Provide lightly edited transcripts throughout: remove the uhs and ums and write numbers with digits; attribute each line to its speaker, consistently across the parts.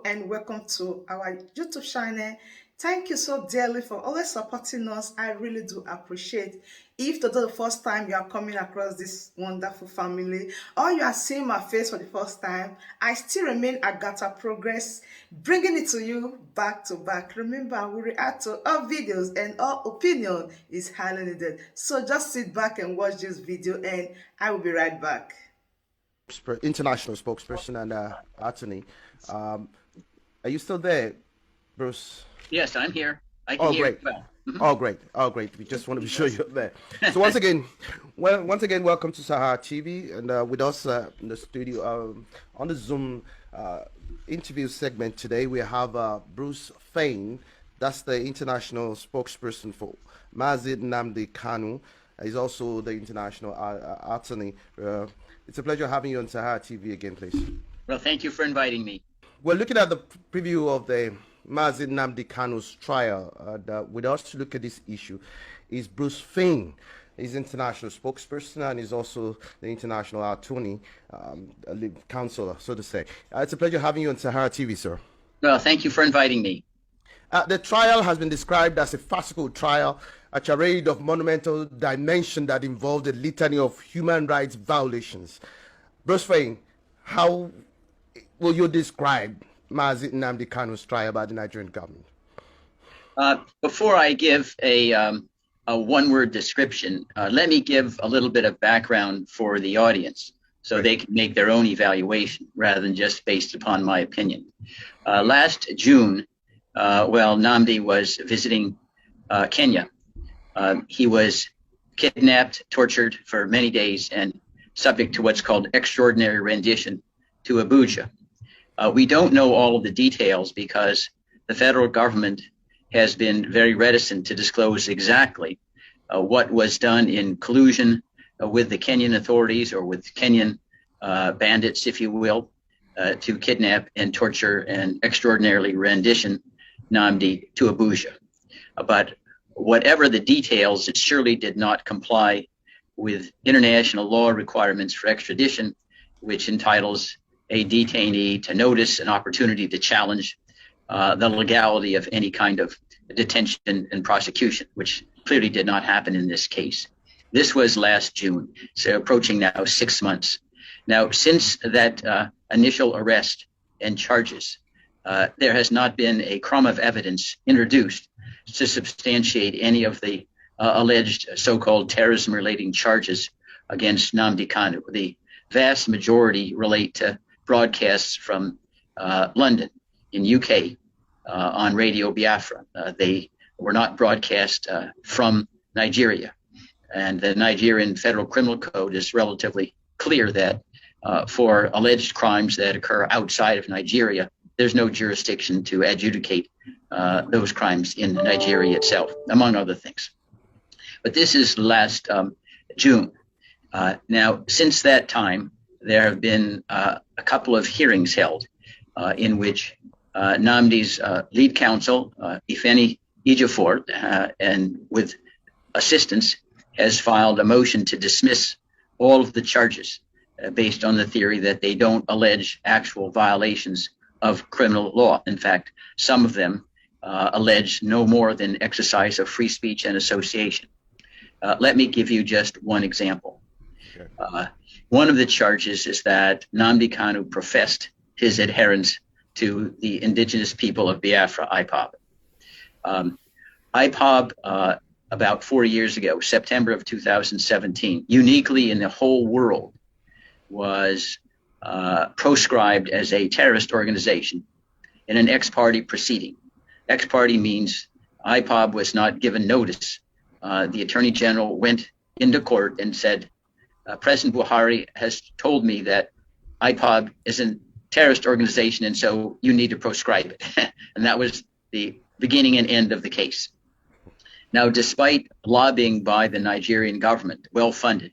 Speaker 1: and welcome to our YouTube channel. Thank you so dearly for always supporting us. I really do appreciate. If today the first time you are coming across this wonderful family or you are seeing my face for the first time, I still remain Agatha Progress, bringing it to you back to back. Remember, we react to all videos and all opinion is highly needed. So just sit back and watch this video and I will be right back.
Speaker 2: International spokesperson and attorney. Are you still there, Bruce?
Speaker 3: Yes, I'm here. I can hear
Speaker 2: great.
Speaker 3: you well.
Speaker 2: Oh, great. Oh, great. We just want to be sure you're there. So once again, welcome to Sahara TV, and with us in the studio on the Zoom interview segment today, we have Bruce Ifeanyi. That's the international spokesperson for Mazi Nnamdi Kanu. He's also the international attorney. It's a pleasure having you on Sahara TV again, please.
Speaker 3: Well, thank you for inviting me.
Speaker 2: We're looking at the preview of the Mazi Nnamdi Kanu's trial. With us to look at this issue is Bruce Ifeanyi. He's international spokesperson and he's also the international attorney, counselor, so to say. It's a pleasure having you on Sahara TV, sir.
Speaker 3: Well, thank you for inviting me.
Speaker 2: The trial has been described as a farcical trial, a charade of monumental dimension that involved a litany of human rights violations. Bruce Ifeanyi, how will you describe Mazi Nnamdi Kanu's trial by the Nigerian government?
Speaker 3: Before I give a one-word description, let me give a little bit of background for the audience so they can make their own evaluation rather than just based upon my opinion. Last June, Nnamdi was visiting Kenya. He was kidnapped, tortured for many days, and subject to what's called extraordinary rendition to Abuja. We don't know all of the details because the federal government has been very reticent to disclose exactly what was done in collusion with the Kenyan authorities or with Kenyan bandits, if you will, to kidnap and torture and extraordinarily rendition Nnamdi to Abuja. But whatever the details, it surely did not comply with international law requirements for extradition, which entitles a detainee to notice an opportunity to challenge the legality of any kind of detention and prosecution, which clearly did not happen in this case. This was last June, so approaching now 6 months. Now, since that initial arrest and charges, there has not been a crumb of evidence introduced to substantiate any of the alleged so-called terrorism-relating charges against Nnamdi Kanu. The vast majority relate to broadcasts from London in UK on Radio Biafra. They were not broadcast from Nigeria. And the Nigerian Federal Criminal Code is relatively clear that for alleged crimes that occur outside of Nigeria, there's no jurisdiction to adjudicate those crimes in Nigeria itself, among other things. But this is last June. Now, since that time, there have been a couple of hearings held in which Nnamdi's lead counsel, Ifeanyi Ejiofor, and with assistance, has filed a motion to dismiss all of the charges based on the theory that they don't allege actual violations of criminal law. In fact, some of them allege no more than exercise of free speech and association. Let me give you just one example. One of the charges is that Nnamdi Kanu professed his adherence to the indigenous people of Biafra, Ipob. Ipob, about 4 years ago, September of 2017, uniquely in the whole world, was proscribed as a terrorist organization in an ex-party proceeding. Ex-party means Ipob was not given notice. The Attorney General went into court and said, President Buhari has told me that Ipob is a terrorist organization and so you need to proscribe it. And that was the beginning and end of the case. Now, despite lobbying by the Nigerian government, well-funded,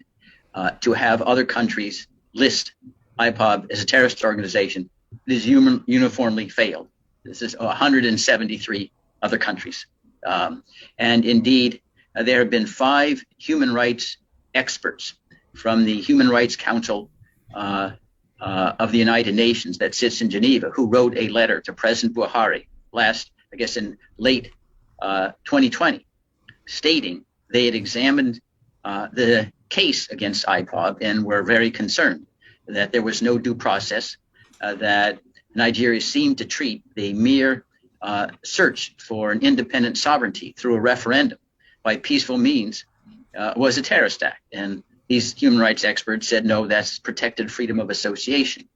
Speaker 3: to have other countries list Ipob as a terrorist organization, it has uniformly failed. This is 173 other countries. And indeed, there have been 5 human rights experts from the Human Rights Council of the United Nations that sits in Geneva, who wrote a letter to President Buhari in late 2020, stating they had examined the case against Ipob and were very concerned that there was no due process, that Nigeria seemed to treat the mere search for an independent sovereignty through a referendum by peaceful means was a terrorist act. And these human rights experts said, no, that's protected freedom of association.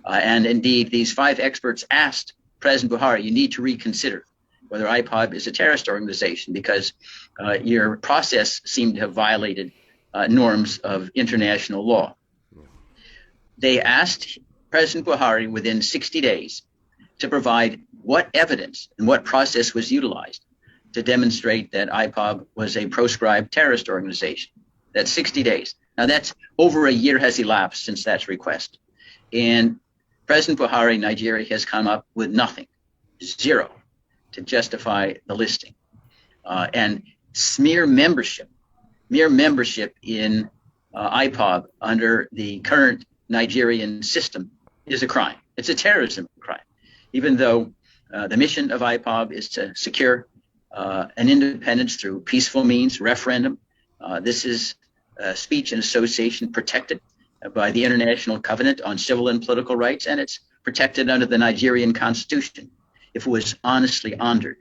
Speaker 3: And indeed, these 5 experts asked President Buhari, you need to reconsider whether Ipob is a terrorist organization because your process seemed to have violated norms of international law. They asked President Buhari within 60 days to provide what evidence and what process was utilized to demonstrate that Ipob was a proscribed terrorist organization. That's 60 days. Now that's over a year has elapsed since that request. And President Buhari, Nigeria, has come up with nothing, zero, to justify the listing. And mere membership in Ipob under the current Nigerian system is a crime. It's a terrorism crime, even though the mission of Ipob is to secure an independence through peaceful means, referendum. This is speech and association protected by the International Covenant on Civil and Political Rights, and it's protected under the Nigerian Constitution if it was honestly honored.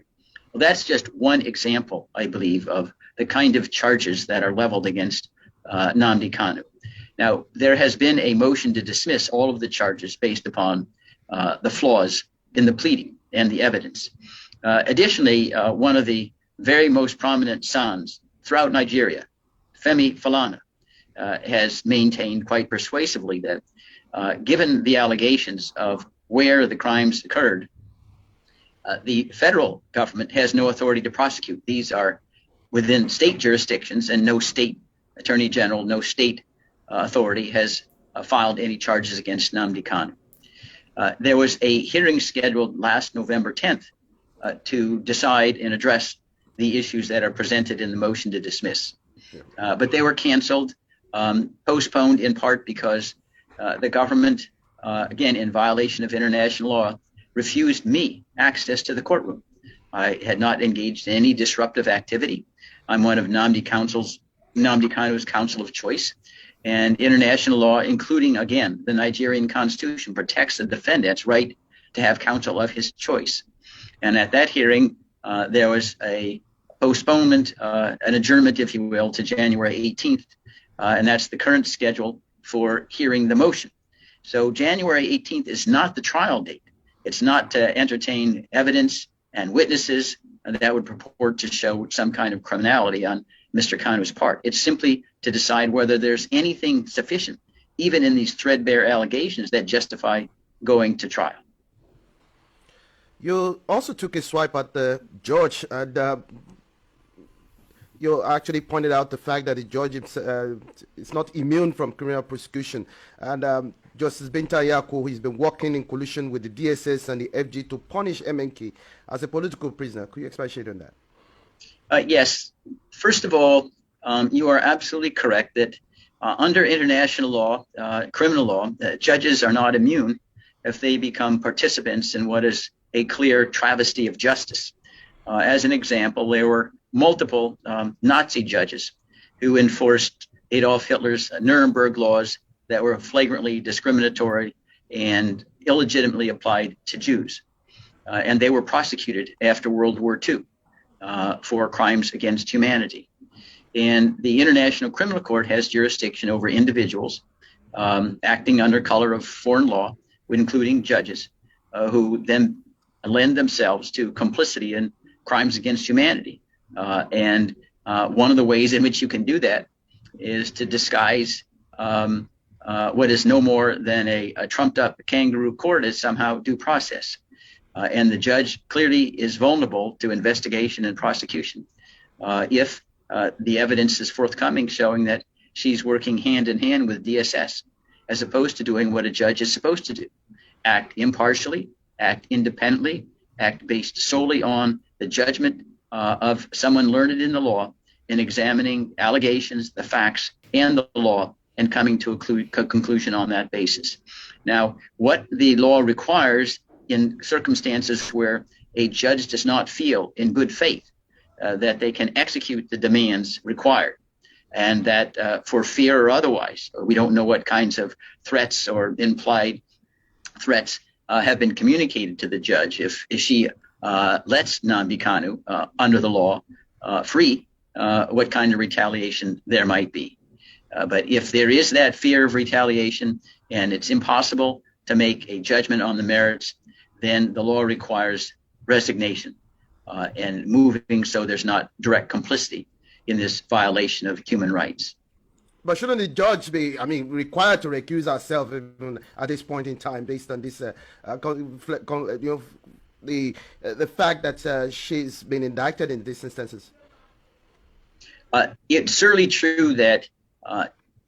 Speaker 3: Well, that's just one example, I believe, of the kind of charges that are leveled against Nnamdi Kanu. Now, there has been a motion to dismiss all of the charges based upon the flaws in the pleading and the evidence. Additionally, one of the very most prominent sons throughout Nigeria, Femi Falana, has maintained quite persuasively that given the allegations of where the crimes occurred, the federal government has no authority to prosecute. These are within state jurisdictions, and no state attorney general, no state authority has filed any charges against Nnamdi Kanu. There was a hearing scheduled last November 10th to decide and address the issues that are presented in the motion to dismiss. But they were canceled, postponed in part because the government, again, in violation of international law, refused me access to the courtroom. I had not engaged in any disruptive activity. I'm one of Nnamdi Kanu's counsel of choice. And international law, including, again, the Nigerian Constitution, protects the defendant's right to have counsel of his choice. And at that hearing, there was a postponement, an adjournment, if you will, to January 18th. And that's the current schedule for hearing the motion. So January 18th is not the trial date. It's not to entertain evidence and witnesses that would purport to show some kind of criminality on Mr. Kanu's part. It's simply to decide whether there's anything sufficient, even in these threadbare allegations, that justify going to trial.
Speaker 2: You also took a swipe at the judge, and you actually pointed out the fact that the judge is not immune from criminal prosecution. And Justice Binta Yako, he's been working in collusion with the DSS and the FG to punish MNK as a political prisoner. Could you expatiate on that?
Speaker 3: Yes. First of all, you are absolutely correct that under international law, criminal law, judges are not immune if they become participants in what is a clear travesty of justice. As an example, there were multiple Nazi judges who enforced Adolf Hitler's Nuremberg laws that were flagrantly discriminatory and illegitimately applied to Jews. And they were prosecuted after World War II for crimes against humanity. And the International Criminal Court has jurisdiction over individuals acting under color of foreign law, including judges, who then lend themselves to complicity in crimes against humanity. And one of the ways in which you can do that is to disguise what is no more than a trumped up kangaroo court as somehow due process. And the judge clearly is vulnerable to investigation and prosecution if the evidence is forthcoming showing that she's working hand in hand with DSS, as opposed to doing what a judge is supposed to do: act impartially, act independently, act based solely on the judgment of someone learned in the law in examining allegations, the facts, and the law, and coming to a conclusion on that basis. Now, what the law requires in circumstances where a judge does not feel in good faith that they can execute the demands required, and that for fear or otherwise, we don't know what kinds of threats or implied threats have been communicated to the judge. If she lets Nnamdi Kanu under the law free, what kind of retaliation there might be. But if there is that fear of retaliation and it's impossible to make a judgment on the merits, then the law requires resignation and moving so there's not direct complicity in this violation of human rights.
Speaker 2: But shouldn't the judge be, required to recuse herself even at this point in time, based on this, the fact that she's been indicted in these instances?
Speaker 3: It's certainly true that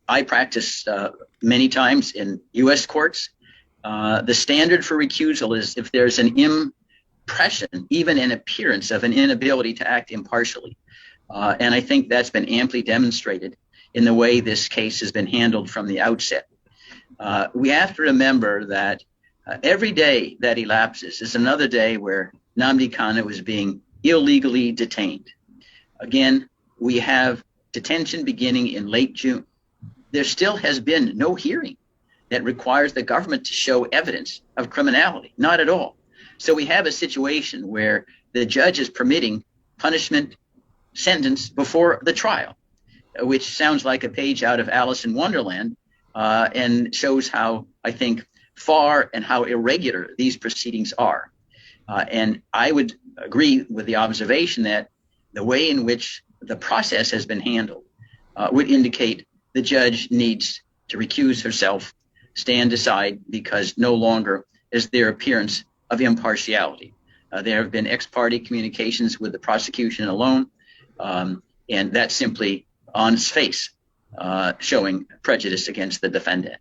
Speaker 3: I practiced many times in U.S. courts. The standard for recusal is if there's an impression, even an appearance of an inability to act impartially. And I think that's been amply demonstrated in the way this case has been handled from the outset. We have to remember that every day that elapses is another day where Nnamdi Kanu is being illegally detained. Again, we have detention beginning in late June. There still has been no hearing that requires the government to show evidence of criminality, not at all. So we have a situation where the judge is permitting punishment sentence before the trial, which sounds like a page out of Alice in Wonderland, and shows how, I think, far and how irregular these proceedings are. And I would agree with the observation that the way in which the process has been handled would indicate the judge needs to recuse herself, stand aside, because no longer is there appearance of impartiality. There have been ex parte communications with the prosecution alone, and that's simply on its face showing prejudice against the defendant.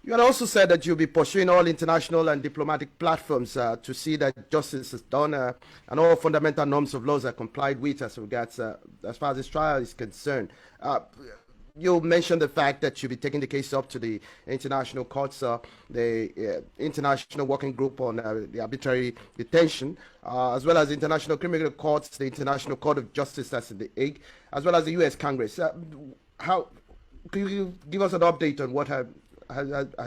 Speaker 2: You had also said that you'll be pursuing all international and diplomatic platforms to see that justice is done and all fundamental norms of laws are complied with as regards as far as this trial is concerned. You mentioned the fact that you'll be taking the case up to the international courts, the International Working Group on the Arbitrary Detention, as well as the International Criminal Courts, the International Court of Justice that's in The Hague, as well as the U.S. Congress. How could you give us an update on what has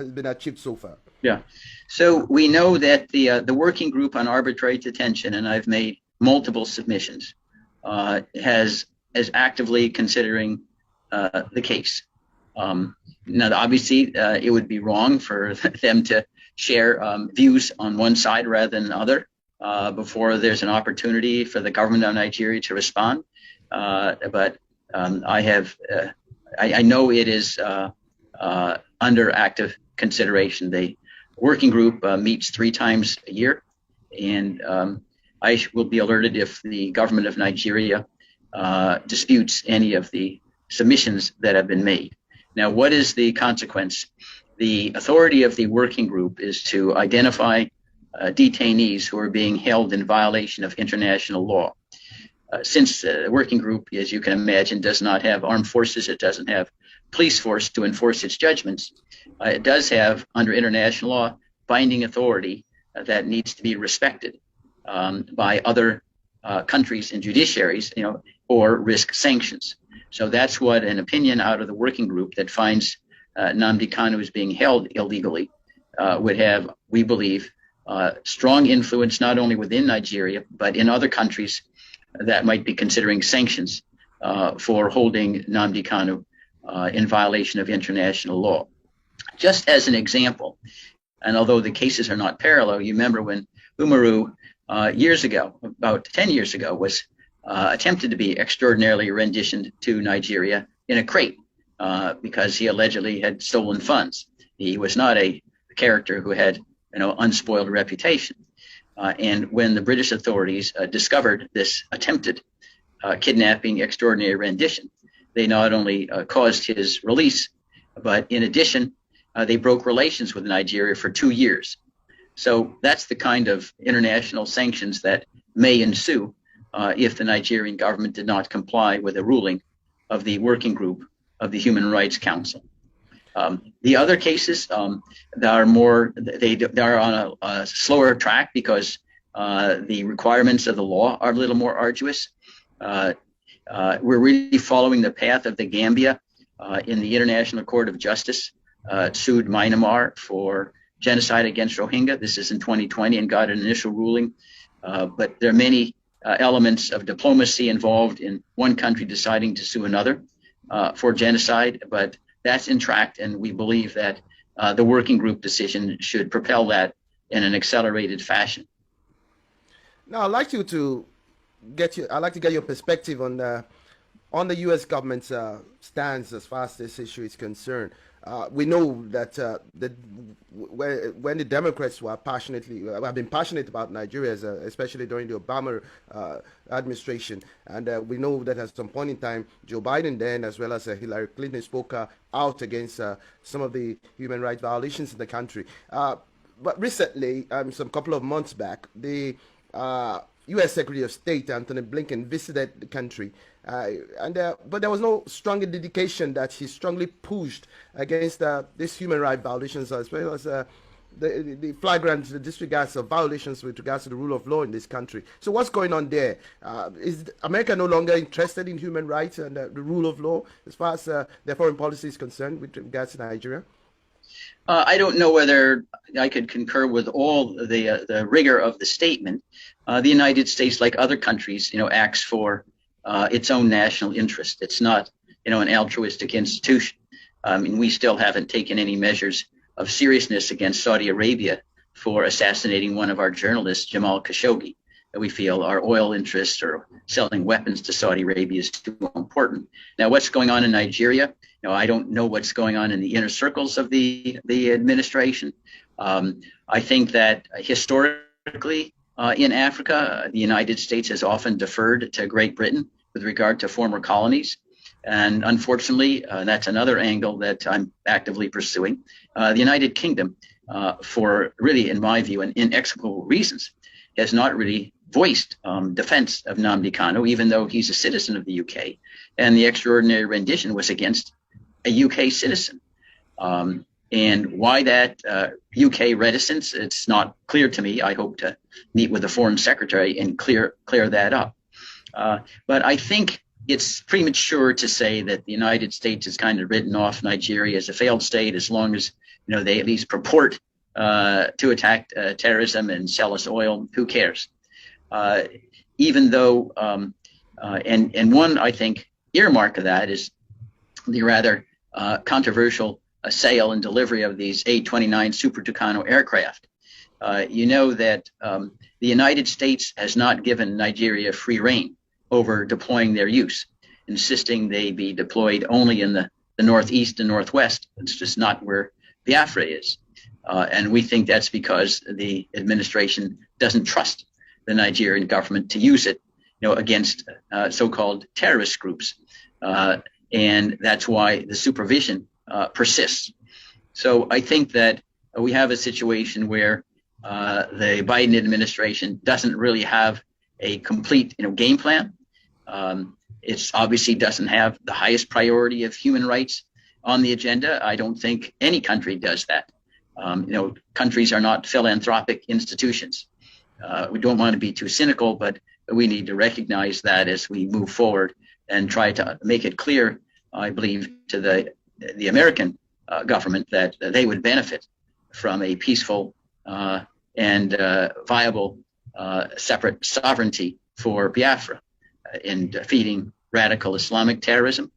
Speaker 2: been achieved so far?
Speaker 3: Yeah. So we know that the Working Group on Arbitrary Detention, and I've made multiple submissions, is actively considering the case. Now, obviously, it would be wrong for them to share views on one side rather than the other before there's an opportunity for the government of Nigeria to respond. But I know it is under active consideration. The working group meets 3 times a year, and I will be alerted if the government of Nigeria disputes any of the submissions that have been made. Now, what is the consequence? The authority of the working group is to identify detainees who are being held in violation of international law. Since the working group, as you can imagine, does not have armed forces, it doesn't have police force to enforce its judgments, it does have, under international law, binding authority that needs to be respected by other countries and judiciaries, or risk sanctions. So that's what an opinion out of the working group that finds Nnamdi Kanu is being held illegally would have, we believe, strong influence not only within Nigeria, but in other countries that might be considering sanctions for holding Nnamdi Kanu in violation of international law. Just as an example, and although the cases are not parallel, you remember when Umaru years ago, about 10 years ago, was attempted to be extraordinarily renditioned to Nigeria in a crate because he allegedly had stolen funds. He was not a character who had unspoiled reputation. And when the British authorities discovered this attempted kidnapping extraordinary rendition, they not only caused his release, but in addition, they broke relations with Nigeria for 2 years. So that's the kind of international sanctions that may ensue if the Nigerian government did not comply with a ruling of the working group of the Human Rights Council. The other cases that are more, they are on a slower track because the requirements of the law are a little more arduous. We're really following the path of the Gambia in the International Court of Justice, sued Myanmar for genocide against Rohingya. This is in 2020 and got an initial ruling. But there are many elements of diplomacy involved in one country deciding to sue another for genocide, but that's in track, and we believe that the working group decision should propel that in an accelerated fashion.
Speaker 2: Now, I'd like to get your perspective on the U.S. government's stance as far as this issue is concerned. We know that when the Democrats have been passionate about Nigeria, especially during the Obama administration, and we know that at some point in time, Joe Biden then, as well as Hillary Clinton, spoke out against some of the human rights violations in the country. But recently, some couple of months back, the U.S. Secretary of State Anthony Blinken visited the country, but there was no strong indication that he strongly pushed against these human rights violations, as well as the flagrant disregards of violations with regards to the rule of law in this country. So what's going on there? Is America no longer interested in human rights and the rule of law as far as their foreign policy is concerned with regards to Nigeria?
Speaker 3: I don't know whether I could concur with all the rigor of the statement. The United States, like other countries, acts for its own national interest. It's not, an altruistic institution. I mean, we still haven't taken any measures of seriousness against Saudi Arabia for assassinating one of our journalists, Jamal Khashoggi. We feel our oil interests or selling weapons to Saudi Arabia is too important. Now, what's going on in Nigeria? I don't know what's going on in the inner circles of the administration. I think that historically in Africa, the United States has often deferred to Great Britain with regard to former colonies. And unfortunately, that's another angle that I'm actively pursuing. The United Kingdom, for really, in my view, and inexplicable reasons, has not really voiced defense of Nnamdi Kanu, even though he's a citizen of the UK. And the extraordinary rendition was against a UK citizen. And why that UK reticence, it's not clear to me. I hope to meet with the Foreign Secretary and clear that up. But I think it's premature to say that the United States has kind of written off Nigeria as a failed state as long as they at least purport to attack terrorism and sell us oil. Who cares? Even though, and one, I think, earmark of that is the rather controversial sale and delivery of these A-29 Super Tucano aircraft. You know that the United States has not given Nigeria free rein over deploying their use, insisting they be deployed only in the northeast and northwest. It's just not where Biafra is. And we think that's because the administration doesn't trust the Nigerian government to use it, against so-called terrorist groups. And that's why the supervision persists. So I think that we have a situation where the Biden administration doesn't really have a complete, game plan. It obviously doesn't have the highest priority of human rights on the agenda. I don't think any country does that. Countries are not philanthropic institutions. We don't want to be too cynical, but we need to recognize that as we move forward and try to make it clear, I believe, to the American government that they would benefit from a peaceful and viable separate sovereignty for Biafra in defeating radical Islamic terrorism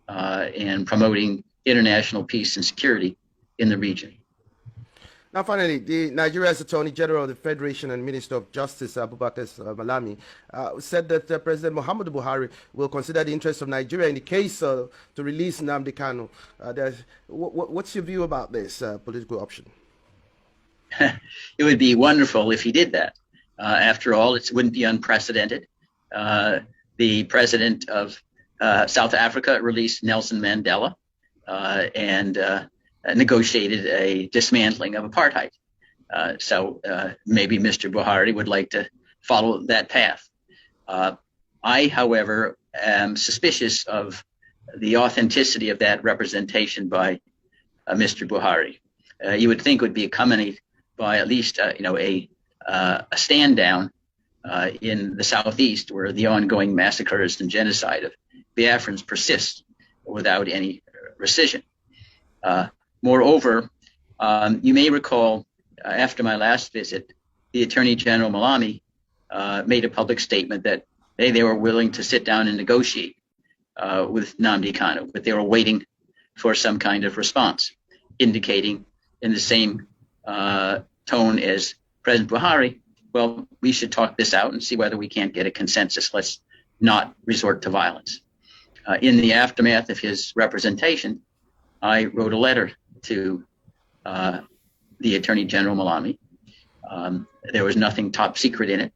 Speaker 3: and promoting international peace and security in the region.
Speaker 2: Now, finally, the Nigeria's Attorney General of the Federation and Minister of Justice, Abubakar Malami, said that President Muhammadu Buhari will consider the interests of Nigeria in the case to release Nnamdi Kanu. What's your view about this political option?
Speaker 3: It would be wonderful if he did that. After all, it wouldn't be unprecedented. The president of South Africa released Nelson Mandela and negotiated a dismantling of apartheid. So maybe Mr. Buhari would like to follow that path. I, however, am suspicious of the authenticity of that representation by Mr. Buhari. You would think would be accompanied by at least a stand down in the southeast, where the ongoing massacres and genocide of Biafrans persist without any rescission. Moreover, you may recall after my last visit, the Attorney General Malami made a public statement that they were willing to sit down and negotiate with Nnamdi Kanu, but they were waiting for some kind of response, indicating in the same tone as President Buhari, well, we should talk this out and see whether we can't get a consensus. Let's not resort to violence. In the aftermath of his representation, I wrote a letter to the Attorney General Malami. There was nothing top secret in it.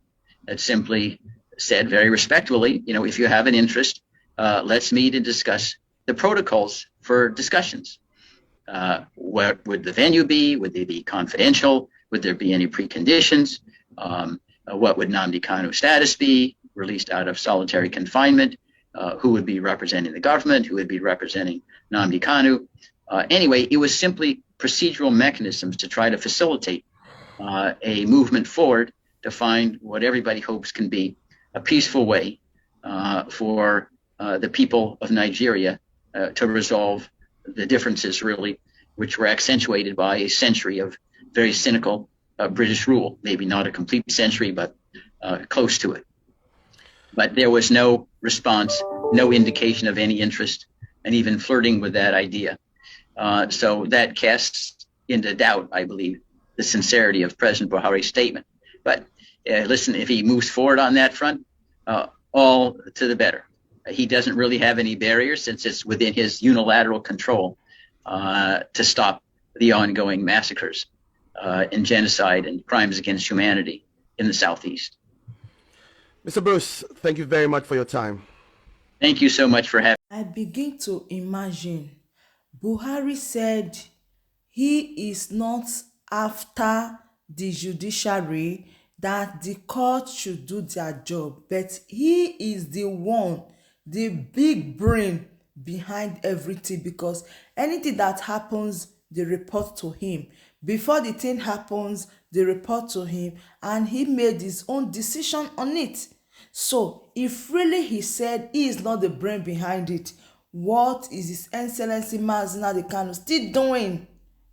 Speaker 3: It simply said very respectfully, if you have an interest, let's meet and discuss the protocols for discussions. What would the venue be? Would they be confidential? Would there be any preconditions? What would Nnamdi Kanu's status be? Released out of solitary confinement? Who would be representing the government? Who would be representing Nnamdi Kanu? Anyway, it was simply procedural mechanisms to try to facilitate a movement forward to find what everybody hopes can be a peaceful way for the people of Nigeria to resolve the differences, really, which were accentuated by a century of very cynical British rule. Maybe not a complete century, but close to it. But there was no response, no indication of any interest, and even flirting with that idea. So that casts into doubt, I believe, the sincerity of President Buhari's statement. But listen, if he moves forward on that front, all to the better. He doesn't really have any barriers, since it's within his unilateral control to stop the ongoing massacres and genocide and crimes against humanity in the Southeast.
Speaker 2: Mr. Bruce, thank you very much for your time.
Speaker 3: Thank you so much for having me.
Speaker 1: I begin to imagine Buhari said he is not after the judiciary, that the court should do their job, but he is the one, the big brain behind everything, because anything that happens, they report to him. Before the thing happens, they report to him, and he made his own decision on it. So if really he said he is not the brain behind it, what is His Excellency Nnamdi Kanu still doing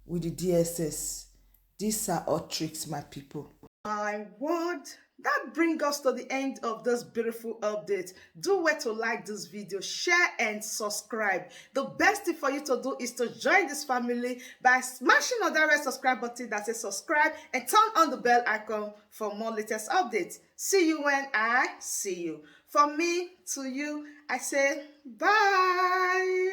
Speaker 1: with the DSS? These are all tricks, my people. My word, that brings us to the end of this beautiful update. Do wait to like this video, share and subscribe. The best thing for you to do is to join this family by smashing on that red subscribe button that says subscribe, and turn on the bell icon for more latest updates. See you when I see you. From me to you, I say bye.